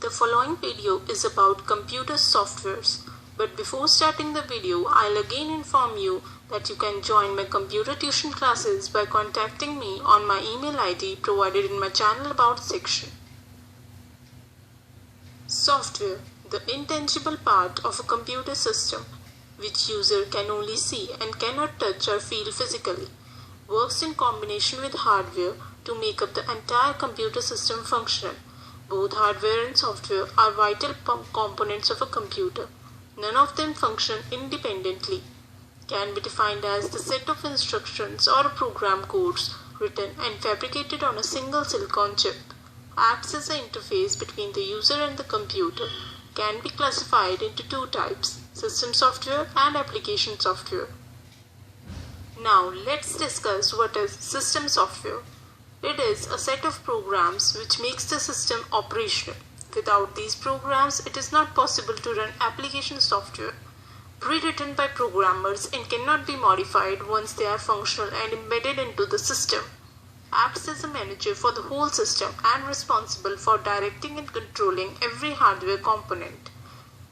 The following video is about computer softwares. But before starting the video, I'll again inform you that you can join my computer tuition classes by contacting me on my email ID provided in my channel about section. Software, the intangible part of a computer system, which user can only see and cannot touch or feel physically, works in combination with hardware to make up the entire computer system functional. Both hardware and software are vital components of a computer. None of them function independently. Can be defined as the set of instructions or program codes written and fabricated on a single silicon chip. Acts as an interface between the user and the computer. Can be classified into two types, system software and application software. Now let's discuss what is system software. It is a set of programs which makes the system operational. Without these programs, it is not possible to run application software, pre-written by programmers and cannot be modified once they are functional and embedded into the system. Acts as a manager for the whole system and responsible for directing and controlling every hardware component.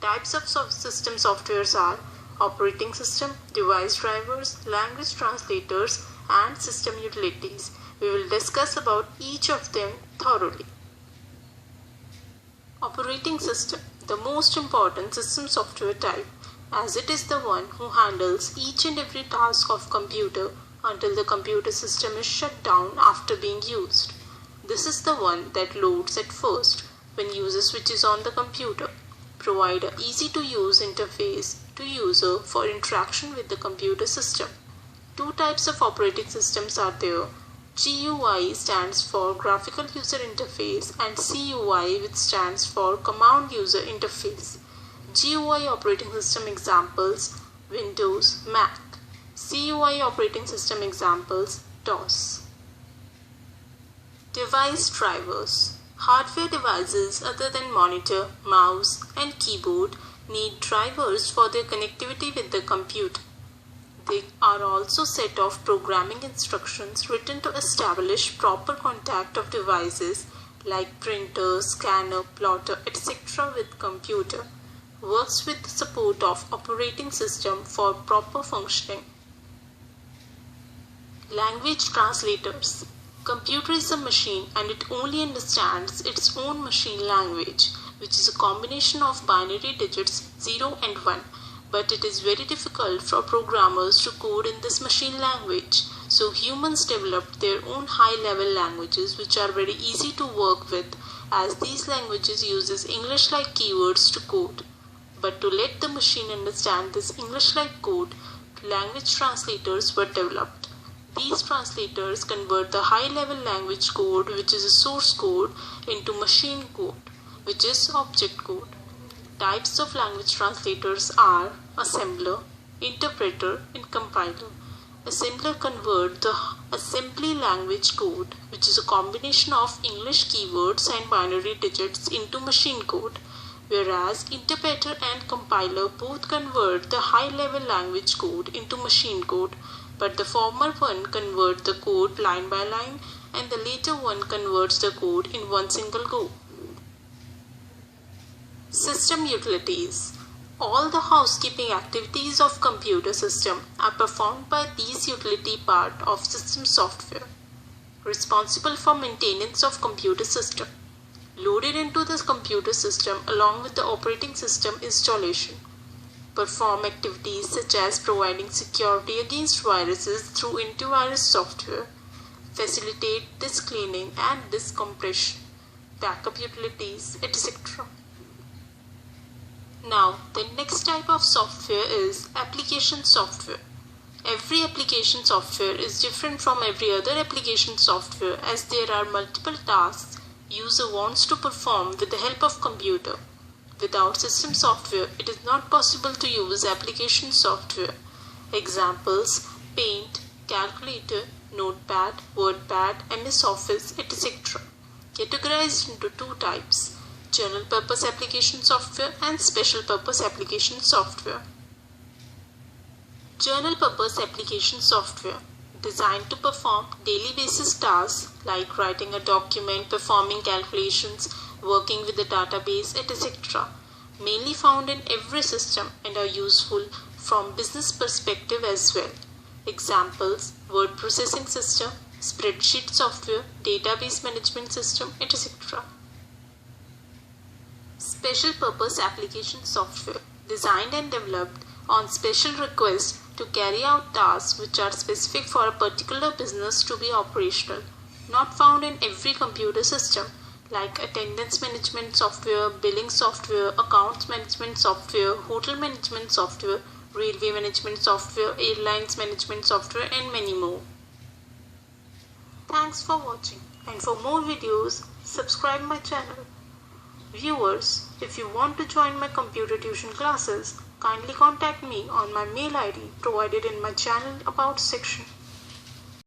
Types of system softwares are operating system, device drivers, language translators, and system utilities. We will discuss about each of them thoroughly. Operating system, the most important system software type, as it is the one who handles each and every task of computer until the computer system is shut down after being used. This is the one that loads at first when user switches on the computer, provide an easy to use interface to user for interaction with the computer system. Two types of operating systems are there. GUI stands for Graphical User Interface and CUI, which stands for Command User Interface. GUI operating system examples: Windows, Mac. CUI operating system examples: DOS. Device drivers. Hardware devices other than monitor, mouse, and keyboard need drivers for their connectivity with the computer. They are also set of programming instructions written to establish proper contact of devices like printer, scanner, plotter, etc. with computer. Works with the support of operating system for proper functioning. Language translators. Computer is a machine and it only understands its own machine language, which is a combination of binary digits 0 and 1. But it is very difficult for programmers to code in this machine language. So humans developed their own high-level languages which are very easy to work with, as these languages uses English-like keywords to code. But to let the machine understand this English-like code, language translators were developed. These translators convert the high-level language code, which is a source code, into machine code, which is object code. Types of language translators are assembler, interpreter, and compiler. Assembler convert the assembly language code, which is a combination of English keywords and binary digits, into machine code, whereas interpreter and compiler both convert the high-level language code into machine code, but the former one converts the code line by line and the later one converts the code in one single go. System utilities. All the housekeeping activities of computer system are performed by these utility part of system software, responsible for maintenance of computer system, loaded into this computer system along with the operating system installation, perform activities such as providing security against viruses through antivirus software, facilitate disk cleaning and disk compression, backup utilities, etc. Now, the next type of software is application software. Every application software is different from every other application software, as there are multiple tasks user wants to perform with the help of computer. Without system software, it is not possible to use application software. Examples: Paint, Calculator, Notepad, WordPad, MS Office, etc. Categorized into two types: general purpose application software and special purpose application software. General purpose application software, designed to perform daily basis tasks like writing a document, performing calculations, working with the database, etc., mainly found in every system and are useful from business perspective as well. Examples: word processing system, spreadsheet software, database management system, etc. Special purpose application software, designed and developed on special request to carry out tasks which are specific for a particular business to be operational, not found in every computer system, like attendance management software, billing software, accounts management software, hotel management software, railway management software, airlines management software, and many more. Thanks for watching, and for more videos, subscribe my channel. Viewers, if you want to join my computer tuition classes, kindly contact me on my mail ID provided in my channel About section.